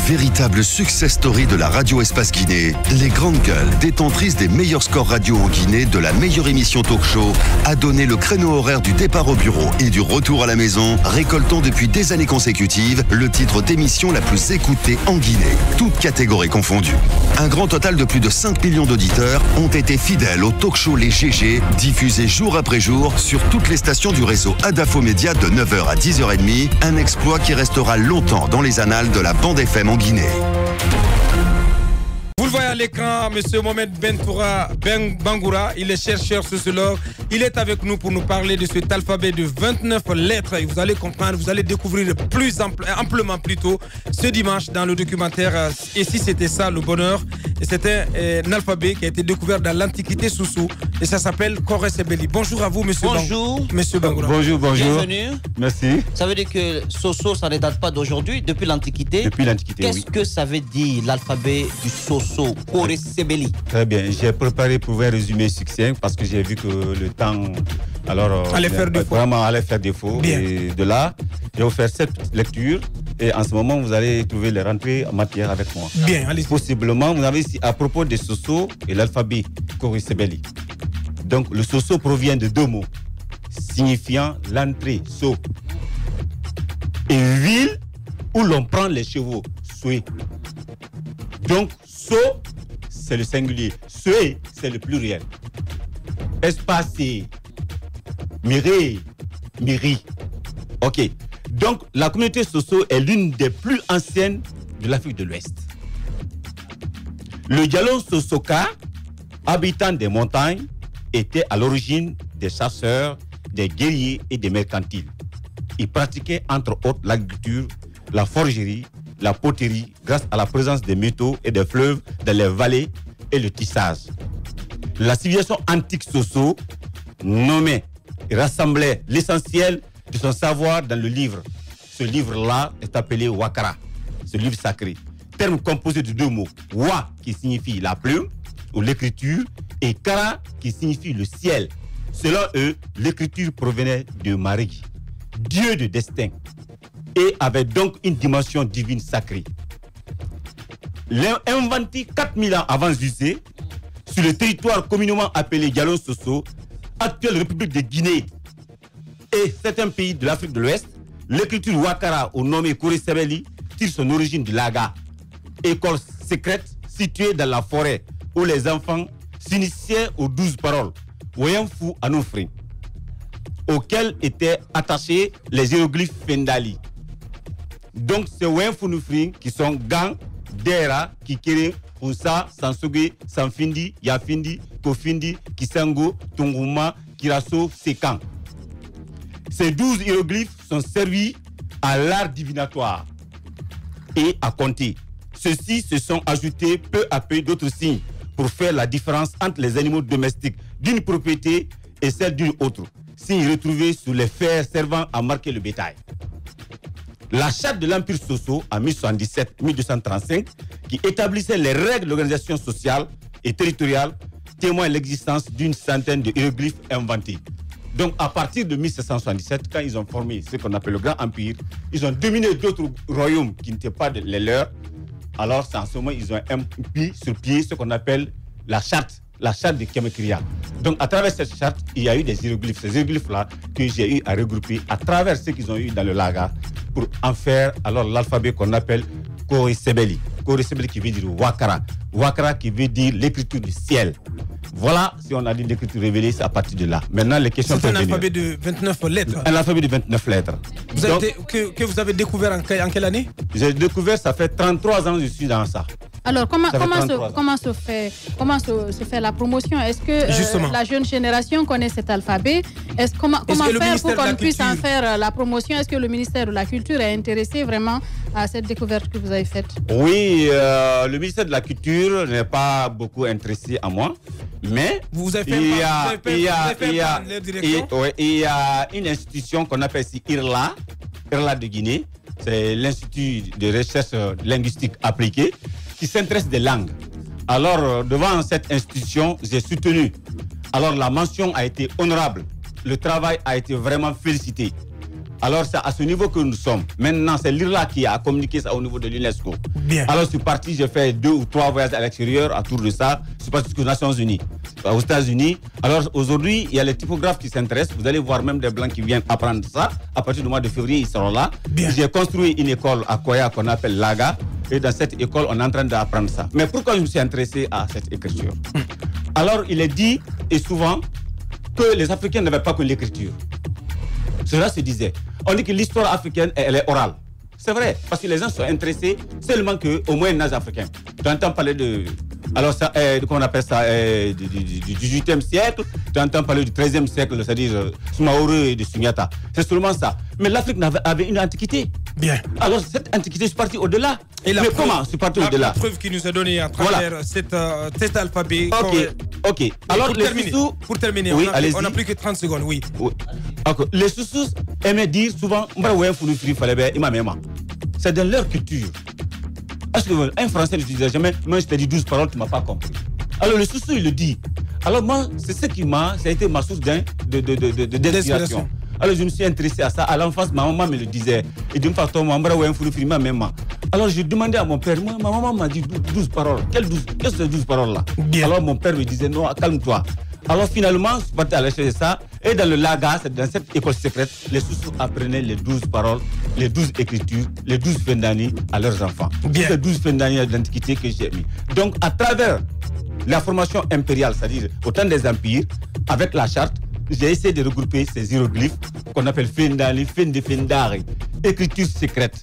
Véritable success story de la radio Espace Guinée, les grandes gueules, détentrices des meilleurs scores radio en Guinée, de la meilleure émission talk show, a donné le créneau horaire du départ au bureau et du retour à la maison, récoltant depuis des années consécutives le titre d'émission la plus écoutée en Guinée, toutes catégories confondues. Un grand total de plus de 5 millions d'auditeurs ont été fidèles au talk show Les GG, diffusé jour après jour sur toutes les stations du réseau Adafo Média de 9h à 10h30, un exploit qui restera longtemps dans les annales de la bande FM en Guinée. Vous le voyez à l'écran, M. Mohamed Bangoura, il est chercheur sociologue. Il est avec nous pour nous parler de cet alphabet de 29 lettres. Et vous allez comprendre, vous allez découvrir plus amplement plus tôt ce dimanche dans le documentaire. Et si c'était ça le bonheur, c'était un alphabet qui a été découvert dans l'Antiquité Soso. Et ça s'appelle Kore Sebeli. Bonjour à vous, M. Bonjour. Monsieur Bangoura. Bonjour. Bienvenue. Merci. Ça veut dire que Soso, ça ne date pas d'aujourd'hui, depuis l'Antiquité. Depuis l'Antiquité, Qu'est-ce que ça veut dire l'alphabet du Soso, Kore Sebeli? Très bien. J'ai préparé pour un résumé succinct parce que j'ai vu que le temps allait faire défaut. Vraiment allait faire défaut. Bien. Et de là, je vais vous faire cette lecture. Et en ce moment, vous allez trouver les rentrées en matière avec moi. Bien, allez-y. Possiblement, vous avez ici à propos des Soso et l'alphabet Kore Sebeli. Donc, le Soso provient de deux mots signifiant l'entrée, so, et ville où l'on prend les chevaux, soué. Donc, so, c'est le singulier. Soué, c'est le pluriel. Espacé, miré, miri. Ok. Donc, la communauté Soso est l'une des plus anciennes de l'Afrique de l'Ouest. Le Dialon Sosoka, habitant des montagnes, était à l'origine des chasseurs, des guerriers et des mercantiles. Ils pratiquaient entre autres l'agriculture, la forgerie, la poterie, grâce à la présence des métaux et des fleuves dans les vallées et le tissage. La civilisation antique Soso nommait et rassemblait l'essentiel de son savoir dans le livre. Ce livre-là est appelé Wakara, ce livre sacré. Terme composé de deux mots. Wa qui signifie la plume ou l'écriture et Kara qui signifie le ciel. Selon eux, l'écriture provenait de Marie, dieu de destin, et avait donc une dimension divine sacrée. Inventé 4000 ans avant Jésus, sur le territoire communément appelé Dialon Soso, actuelle République de Guinée et certains pays de l'Afrique de l'Ouest, l'écriture Wakara, ou nommé Kore Sebeli, tire son origine du Laga, école secrète située dans la forêt où les enfants s'initiaient aux 12 paroles, Woyamfu Anoufri, auxquels étaient attachés les hiéroglyphes Fendali. Donc, c'est Woyamfu Anoufri qui sont Gang, Dera, Kikere, Unsa, Sansuge, Sanfindi, Yafindi, Kofindi, Kisango, Tunguma, Kiraso, Sekan. Ces 12 hiéroglyphes sont servis à l'art divinatoire et à compter. Ceux-ci se sont ajoutés peu à peu d'autres signes pour faire la différence entre les animaux domestiques d'une propriété et celle d'une autre, signes retrouvés sous les fers servant à marquer le bétail. La charte de l'Empire Soso en 1077-1235, qui établissait les règles d'organisation sociale et territoriale, témoigne l'existence d'une centaine de hiéroglyphes inventés. Donc, à partir de 1777, quand ils ont formé ce qu'on appelle le Grand Empire, ils ont dominé d'autres royaumes qui n'étaient pas les leurs. Alors, c'est en ce moment ils ont mis sur pied ce qu'on appelle la charte de Kemekria. Donc, à travers cette charte, il y a eu des hiéroglyphes. Ces hiéroglyphes-là que j'ai eu à regrouper à travers ce qu'ils ont eu dans le Laga pour en faire alors l'alphabet qu'on appelle Kore Sebeli. Kore Sebeli qui veut dire Wakara. Wakara qui veut dire l'écriture du ciel. Voilà, si on a dit l'écriture révélée, c'est à partir de là. Maintenant, les questions c'est peuvent un venir. alphabet de 29 lettres. Un alphabet de 29 lettres. Que vous avez découvert en quelle année? J'ai découvert, ça fait 33 ans que je suis dans ça. Alors, comment se fait la promotion? Est-ce que la jeune génération connaît cet alphabet? Comment faire pour qu'on puisse en faire la promotion? Est-ce que le ministère de la Culture est intéressé vraiment à cette découverte que vous avez faite? Oui, le ministère de la Culture n'est pas beaucoup intéressé à moi, mais il y a une institution qu'on appelle ici IRLA de Guinée, c'est l'Institut de recherche linguistique appliquée, qui s'intéresse des langues. Alors, devant cette institution, j'ai soutenu. Alors, la mention a été honorable. Le travail a été vraiment félicité. Alors, c'est à ce niveau que nous sommes. Maintenant, c'est l'IRLA qui a communiqué ça au niveau de l'UNESCO. Alors, je suis parti, j'ai fait 2 ou 3 voyages à l'extérieur autour de ça. Je suis parti aux Nations Unies, aux États-Unis. Alors, aujourd'hui, il y a les typographes qui s'intéressent. Vous allez voir même des Blancs qui viennent apprendre ça. À partir du mois de février, ils seront là. J'ai construit une école à Koya qu'on appelle Laga. Et dans cette école, on est en train d'apprendre ça. Mais pourquoi je me suis intéressé à cette écriture? Alors, il est dit, et souvent, que les Africains n'avaient pas que l'écriture. Cela se disait. On dit que l'histoire africaine, elle est orale. C'est vrai, parce que les gens sont intéressés seulement au Moyen-Âge africain. Tu entends parler de... Alors, ça, comment on appelle ça, du 18e siècle, tu entends parler du 13e siècle, c'est-à-dire Soumaoro et de Sunyata. C'est seulement ça. Mais l'Afrique avait une antiquité. Bien. Alors, cette antiquité, je suis parti au-delà. Mais comment je suis parti au-delà? La preuve qui nous a donné à travers cet alphabet. Ok. Alors, pour terminer, oui, on n'a plus que 30 secondes, oui. Okay. Les Soussous aimaient dire souvent, c'est dans leur culture. Parce qu'un Français ne te disait jamais, moi je t'ai dit 12 paroles, tu ne m'as pas compris. Alors le Soussou, il le dit. Alors moi, c'est ce qui ça a été ma source d'inspiration. Alors je me suis intéressé à ça. À l'enfance, ma maman me le disait. Et d'une façon, alors j'ai demandé à mon père, ma maman m'a dit 12 paroles. Quelles 12? Qu'est-ce que c'est 12 paroles-là? Alors mon père me disait, non, calme-toi. Alors finalement, je suis parti à la chercher ça. Et dans le Laga, dans cette école secrète, les Soussous apprenaient les 12 paroles, les 12 écritures, les 12 fendani à leurs enfants. C'est les 12 fendani d'antiquité que j'ai mis. Donc à travers la formation impériale, c'est-à-dire au temps des empires, avec la charte, j'ai essayé de regrouper ces hiéroglyphes qu'on appelle fendani, fendari, écriture secrète.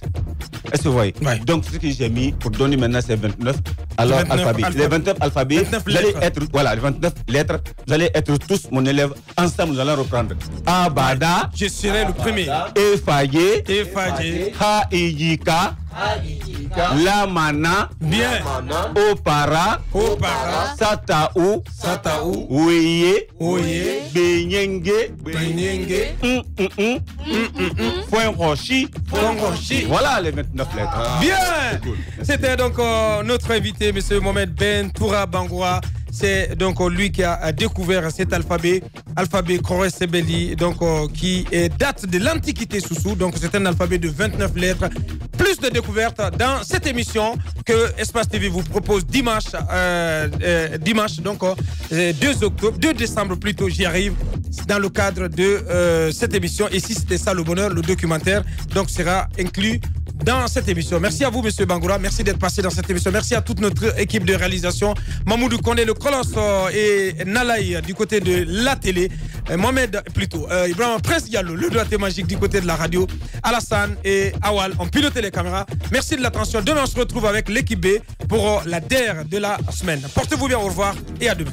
Est-ce que vous voyez? Donc ce que j'ai mis pour donner maintenant ces 29 alphabets. Les 29 alphabets, vous allez être, voilà, les 29 lettres, vous allez être tous mon élève. Ensemble, nous allons reprendre. Abada. Je serai le premier. Efaye. Haïjika. Lamana. Bien. Opara. Sataou. Ouye. Benyenge. Foin-Rochi. Voilà les 29 lettres. Bien. C'était donc notre invité, M. Mohamed Ben Toura Bangoura. C'est donc lui qui a découvert cet alphabet Kore Sebeli, donc qui date de l'Antiquité Soussou. Donc c'est un alphabet de 29 lettres. Plus de découvertes dans cette émission que Espace TV vous propose dimanche, donc 2 décembre plutôt, j'y arrive, dans le cadre de cette émission. Et si c'était ça le bonheur, le documentaire donc sera inclus dans cette émission. Merci à vous, M. Bangoura. Merci d'être passé dans cette émission. Merci à toute notre équipe de réalisation. Mamoudou Kondé, le colosse, et Nalaï du côté de la télé. Mohamed, plutôt. Ibrahim Prince Diallo, le doigté magique du côté de la radio. Alassane et Awal ont piloté les caméras. Merci de l'attention. Demain, on se retrouve avec l'équipe B pour la DER de la semaine. Portez-vous bien, au revoir et à demain.